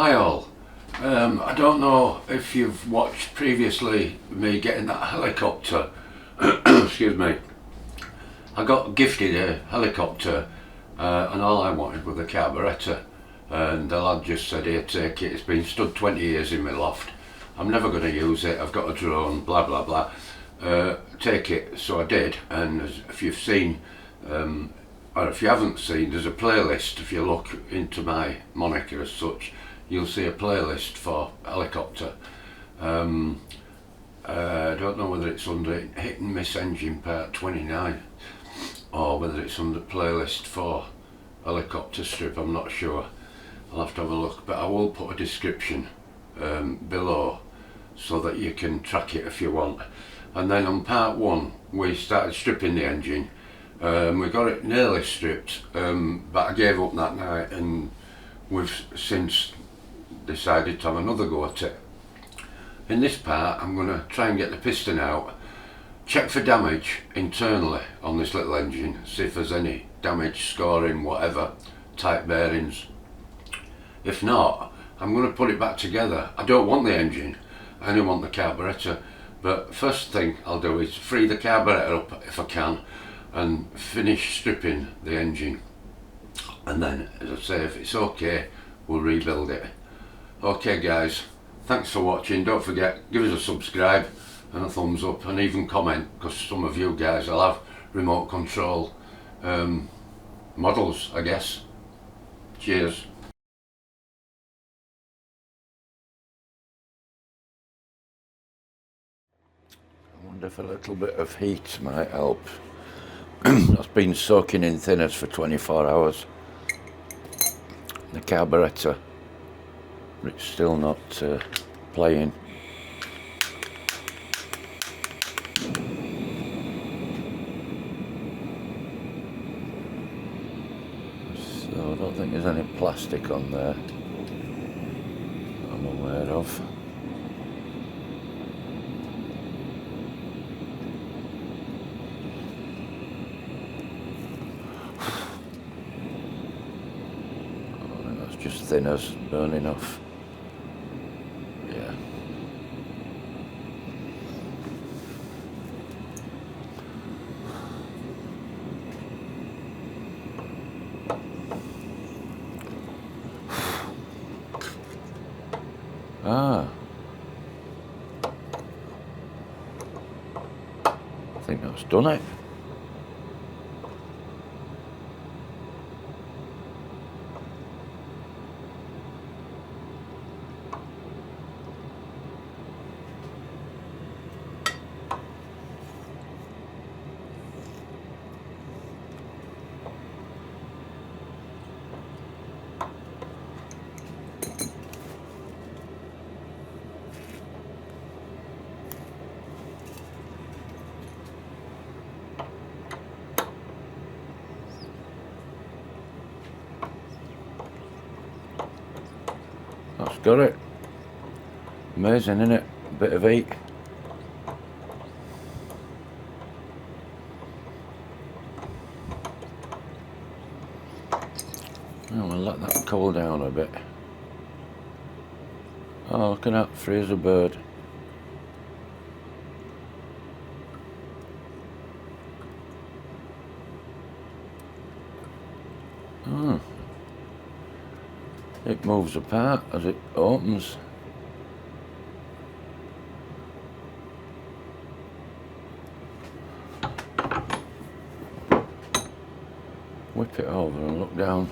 Hi all. I don't know if you've watched previously me getting that helicopter. Excuse me. I got gifted a helicopter and all I wanted was a carburettor. And the lad just said, here, take it. It's been stood 20 years in my loft. I'm never going to use it. I've got a drone, blah, blah, blah. Take it. So I did. And if you've seen, or if you haven't seen, there's a playlist. If you look into my moniker as such, you'll see a playlist for helicopter. I don't know whether it's under Hit and Miss Engine Part 29 or whether it's under playlist for helicopter strip. I'm not sure. I'll have to have a look, but I will put a description below so that you can track it if you want. And then on part 1 we started stripping the engine. We got it nearly stripped, but I gave up that night, and we've since decided to have another go at it. In this part I'm going to try and get the piston out, check for damage internally on this little engine, see if there's any damage, scoring, whatever, tight bearings. If not, I'm going to put it back together. I don't want the engine, I only want the carburettor. But first thing I'll do is free the carburettor up if I can and finish stripping the engine. And then, as I say, if it's okay, we'll rebuild it. Okay guys, thanks for watching. Don't forget, give us a subscribe and a thumbs up, and even comment, because some of you guys will have remote control models, I guess. Cheers. I wonder if a little bit of heat might help. That's been soaking in thinners for 24 hours. The carburettor, but it's still not playing. So I don't think there's any plastic on there I'm aware of. Just thinners burning off. Yeah. Ah. I think that's done it. That's got it. Amazing, isn't it? Bit of heat. Oh, we'll let that cool down a bit. Oh, look at that, free as a bird. Oh. It moves apart as it opens. Whip it over and look down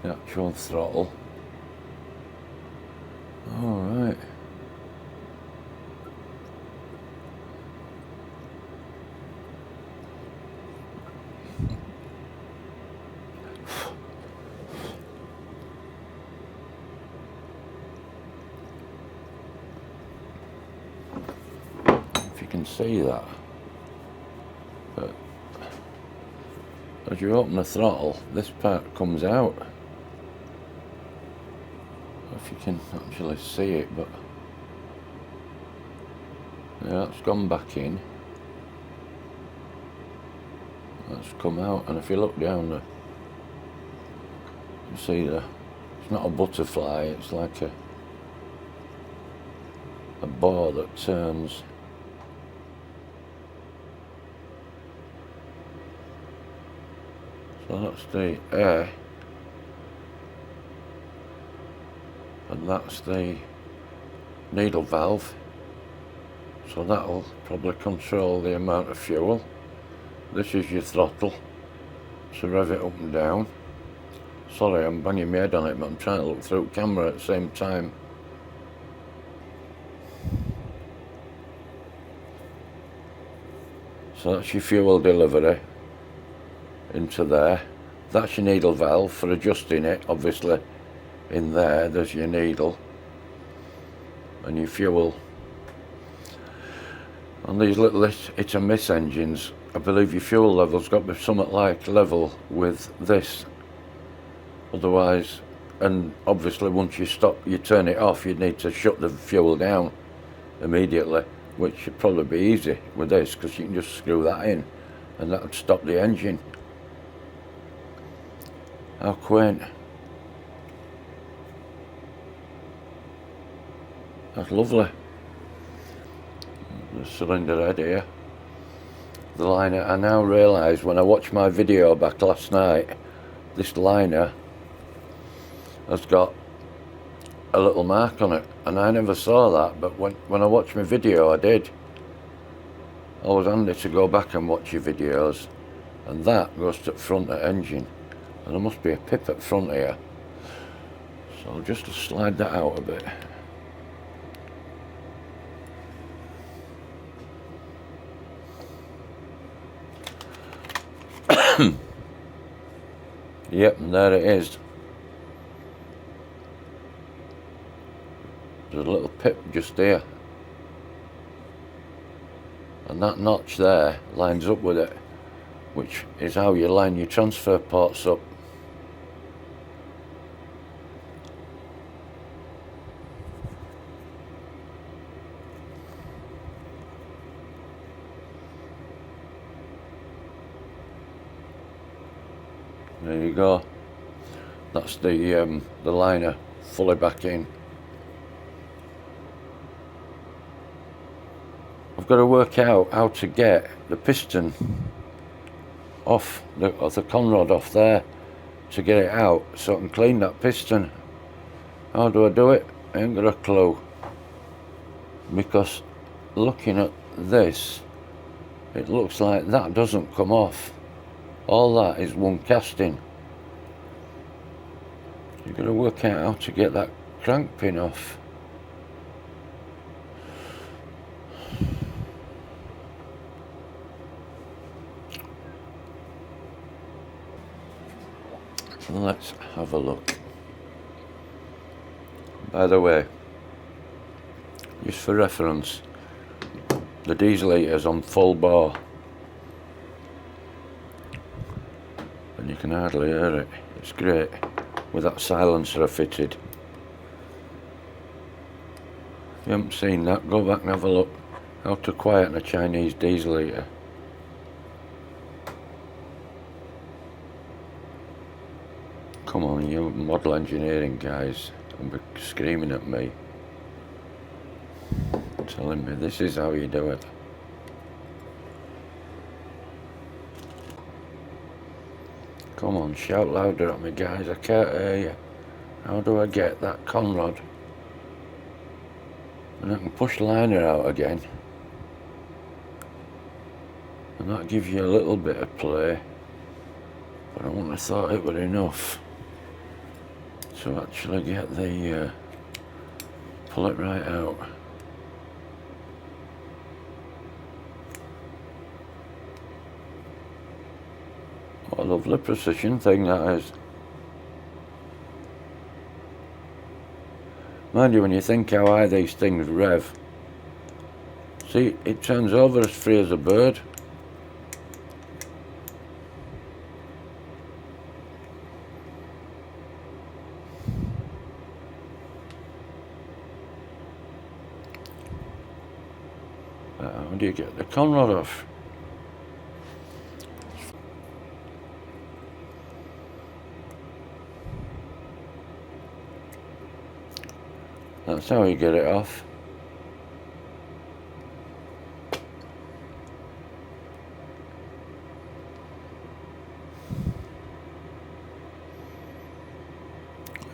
the actual throttle. All right. If you can see that, but as you open the throttle, this part comes out. If you can actually see it, but yeah, that's gone back in. That's come out, and if you look down, you see the It's not a butterfly, it's like a ball that turns. So that's the air, and that's the needle valve, so that'll probably control the amount of fuel. This is your throttle to rev it up and down. Sorry, I'm banging my head on it, but I'm trying to look through camera at the same time. So that's your fuel delivery into there. That's your needle valve for adjusting it. Obviously in there's your needle and your fuel. On these little hit and miss engines, I believe your fuel level's got to be somewhat like level with this. Otherwise, and obviously once you turn it off, you'd need to shut the fuel down immediately, which should probably be easy with this, because you can just screw that in and that would stop the engine. How quaint. That's lovely. The cylinder head here. The liner, I now realise when I watched my video back last night, this liner has got a little mark on it, and I never saw that, but when I watched my video I did. Always handy to go back and watch your videos. And that goes to the front of the engine, and there must be a pip at front here, so I'll just slide that out a bit. Yep, and there it is. There's a little pip just there, and that notch there lines up with it, which is how you line your transfer ports up. There you go. That's the liner fully back in. I've got to work out how to get the piston off, the conrod off there, to get it out so I can clean that piston. How do I do it? I ain't got a clue, because looking at this, it looks like that doesn't come off. All that is one casting. You've got to work out how to get that crank pin off. Let's have a look. By the way, just for reference, the diesel heater's on full bore, and you can hardly hear it. It's great with that silencer I fitted. If you haven't seen that, go back and have a look. How to quieten a Chinese diesel heater. Come on, you model engineering guys, and be screaming at me, telling me this is how you do it. Come on, shout louder at me guys, I can't hear you. How do I get that conrod? And I can push the liner out again, and that gives you a little bit of play, but I wouldn't have thought it were enough to actually get the pull it right out. What a lovely precision thing that is. Mind you, when you think how high these things rev, see, it turns over as free as a bird. How do you get the conrod off? That's how you get it off.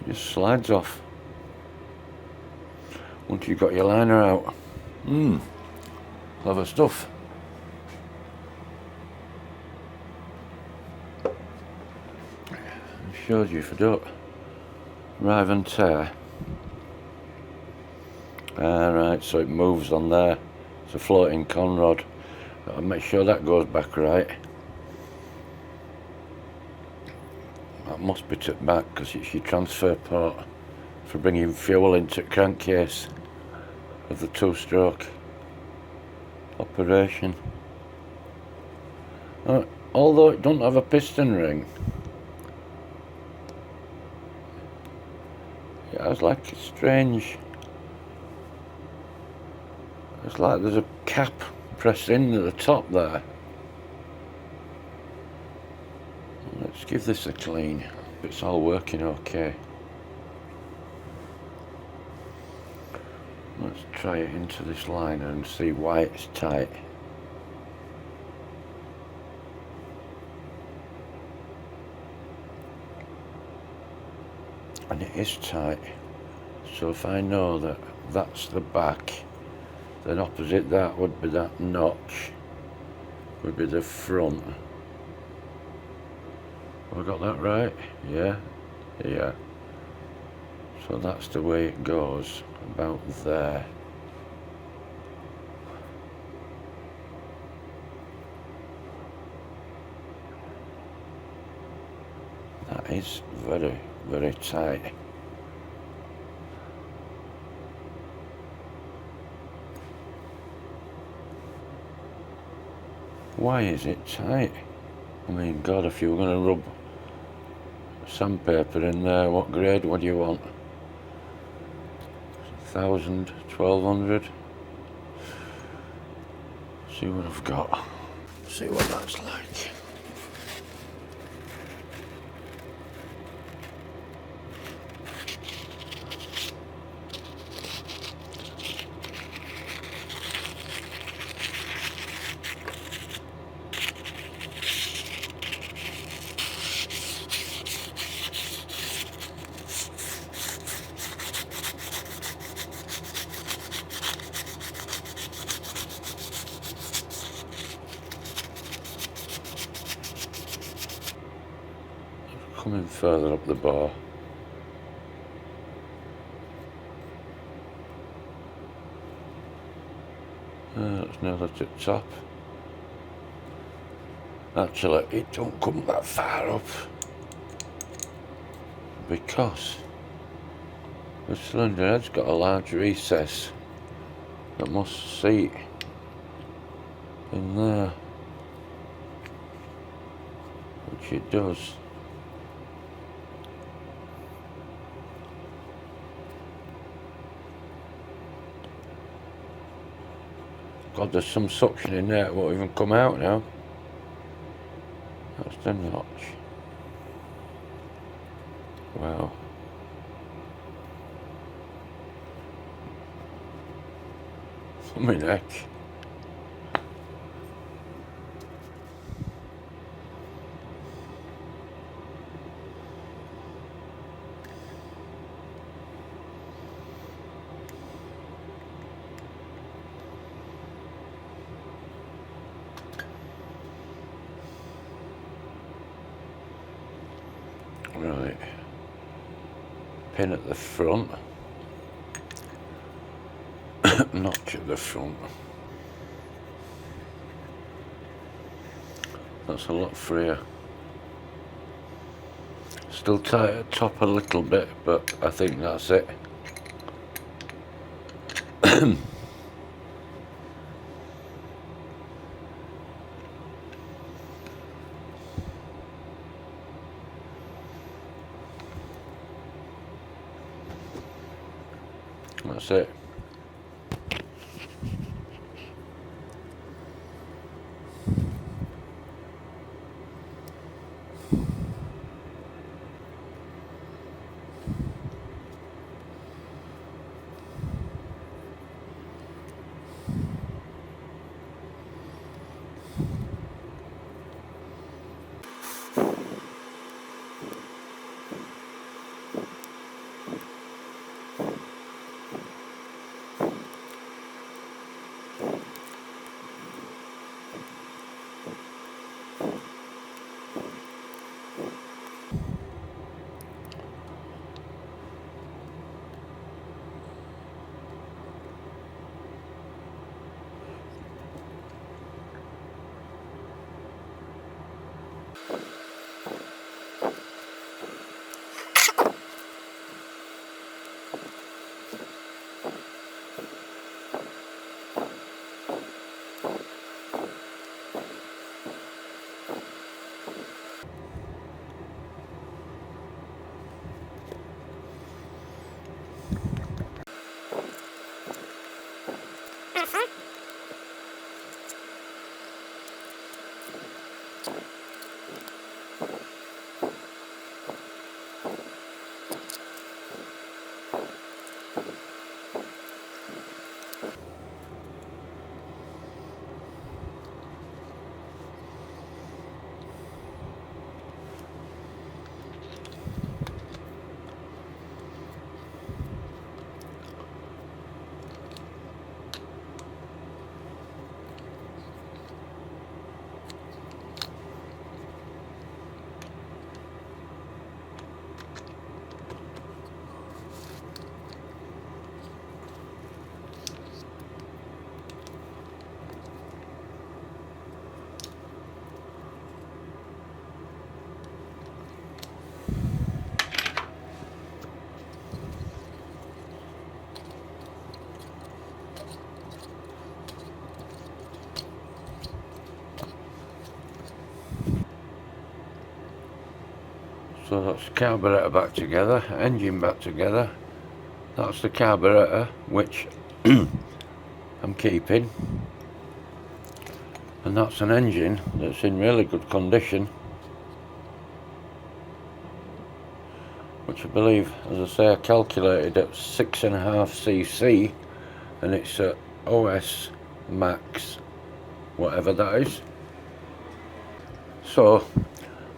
It just slides off once you've got your liner out. Clever stuff. It shows you if you don't rive and tear. Alright, so it moves on there. It's a floating con rod. I'll make sure that goes back right. That must be took back because it's your transfer port for bringing fuel into the crankcase of the two-stroke operation. Although it doesn't have a piston ring, it has like a strange, it's like there's a cap pressed in at the top there. Let's give this a clean. It's all working okay. Let's try it into this liner and see why it's tight. And it is tight. So if I know that that's the back, then opposite that would be that notch, would be the front. Have I got that right? Yeah. Yeah. So that's the way it goes, about there. That is very, very tight. Why is it tight? I mean, God, if you were going to rub sandpaper in there, what grade would you want? 1,000, 1,200? See what I've got. See what that's like. Coming further up the bar. That's now at the top. Actually, it don't come that far up because the cylinder head's got a large recess that must seat in there, which it does. God, there's some suction in there that won't even come out now. That's the notch. Wow. My neck. Right, pin at the front, notch at the front. That's a lot freer. Still tight at the top a little bit, but I think that's it. That's it. So that's carburetor back together, engine back together. That's the carburetor, which I'm keeping. And that's an engine that's in really good condition, which I believe, as I say, I calculated at 6.5cc, and it's at OS Max, whatever that is. So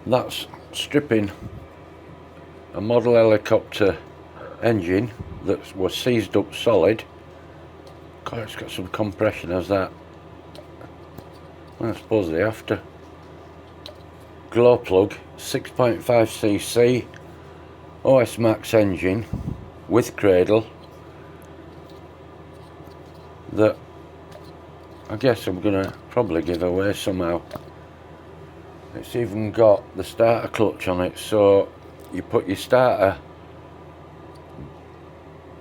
that's stripping a model helicopter engine that was seized up solid. God, it's got some compression as that. Well, I suppose they have to. Glow plug, 6.5cc OS Max engine with cradle that I guess I'm gonna probably give away somehow. It's even got the starter clutch on it, so you put your starter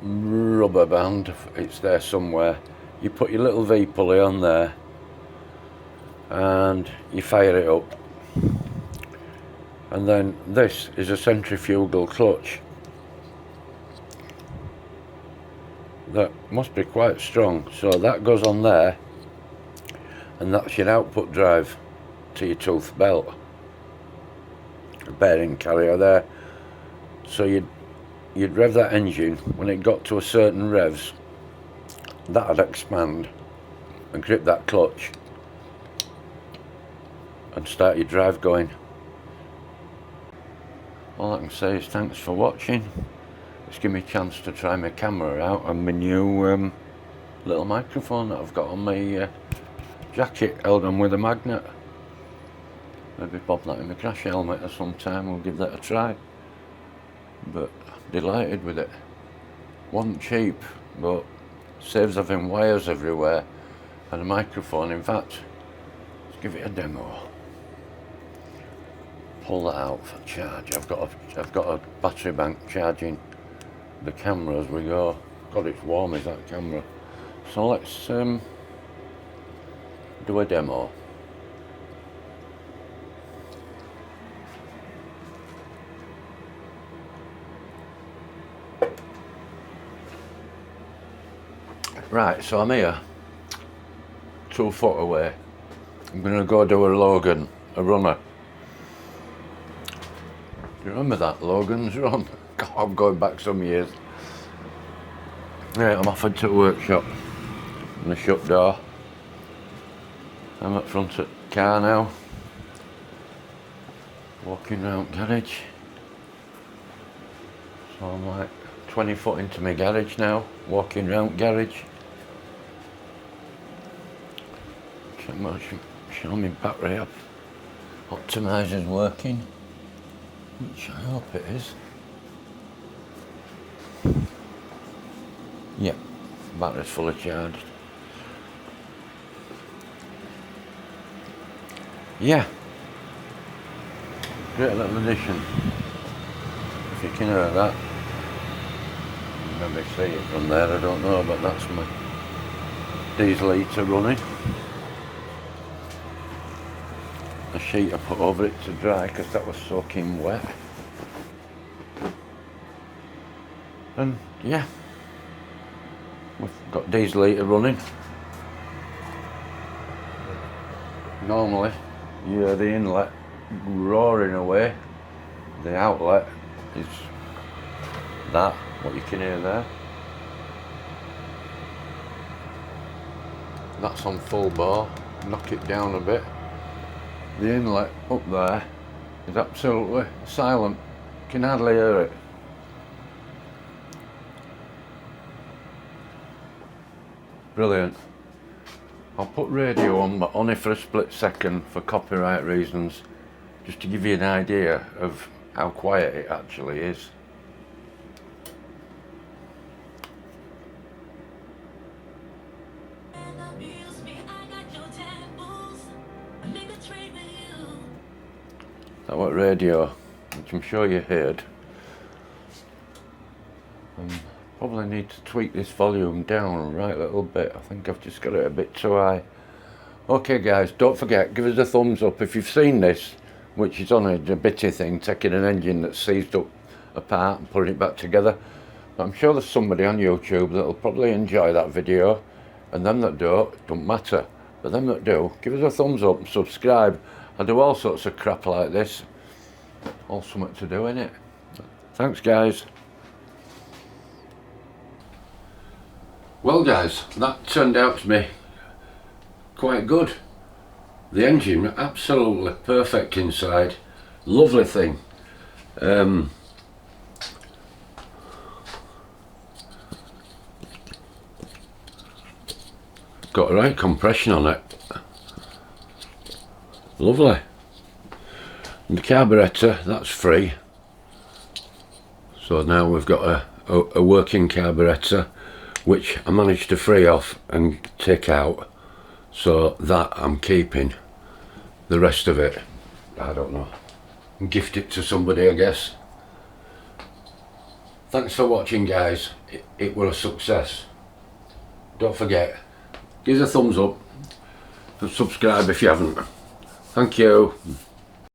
rubber band, it's there somewhere, you put your little V pulley on there and you fire it up, and then this is a centrifugal clutch that must be quite strong, so that goes on there, and that's your output drive to your tooth belt, a bearing carrier there. So you'd rev that engine. When it got to a certain revs, that'd expand and grip that clutch and start your drive going. All I can say is thanks for watching. It's given me a chance to try my camera out and my new little microphone that I've got on my jacket, held on with a magnet. Maybe pop that in my crash helmet at some time, we'll give that a try. But delighted with it. Wasn't cheap, but saves having wires everywhere and a microphone. In fact, let's give it a demo. Pull that out for charge. I've got a battery bank charging the camera as we go. God, it's warm, is that camera? So let's do a demo. Right, so I'm here, 2 foot away. I'm going to go do a Logan, a runner. Do you remember that, Logan's run? God, I'm going back some years. Right, I'm offered to a workshop in the shop door. I'm at front of the car now, walking round garage. So I'm like 20 foot into my garage now, walking round garage. Show me battery up. Optimizer's working, which I hope it is. Yep, battery's fully charged. Yeah, great little addition, if you can hear that. Maybe see it from there, I don't know, but that's my diesel heater running. A sheet I put over it to dry because that was soaking wet. And yeah, we've got diesel heater running. Normally you hear the inlet roaring away, the outlet is that, what you can hear there. That's on full bore, knock it down a bit. The inlet up there is absolutely silent, you can hardly hear it. Brilliant. I'll put radio on, but only for a split second for copyright reasons, just to give you an idea of how quiet it actually is. That was radio, which I'm sure you heard. Probably need to tweak this volume down right a little bit. I think I've just got it a bit too high. Okay guys, don't forget, give us a thumbs up if you've seen this, which is on a bitty thing, taking an engine that's seized up apart and putting it back together. But I'm sure there's somebody on YouTube that'll probably enjoy that video, and them that don't matter. But them that do, give us a thumbs up and subscribe. I do all sorts of crap like this. All something to do, innit? Thanks guys. Well guys, that turned out to be quite good. The engine, absolutely perfect inside. Lovely thing. Got a right compression on it. Lovely. And the carburettor, that's free. So now we've got a working carburettor, which I managed to free off and take out. So that I'm keeping. The rest of it, I don't know. Gift it to somebody, I guess. Thanks for watching guys. It was a success. Don't forget, give us a thumbs up and subscribe if you haven't. Thank you.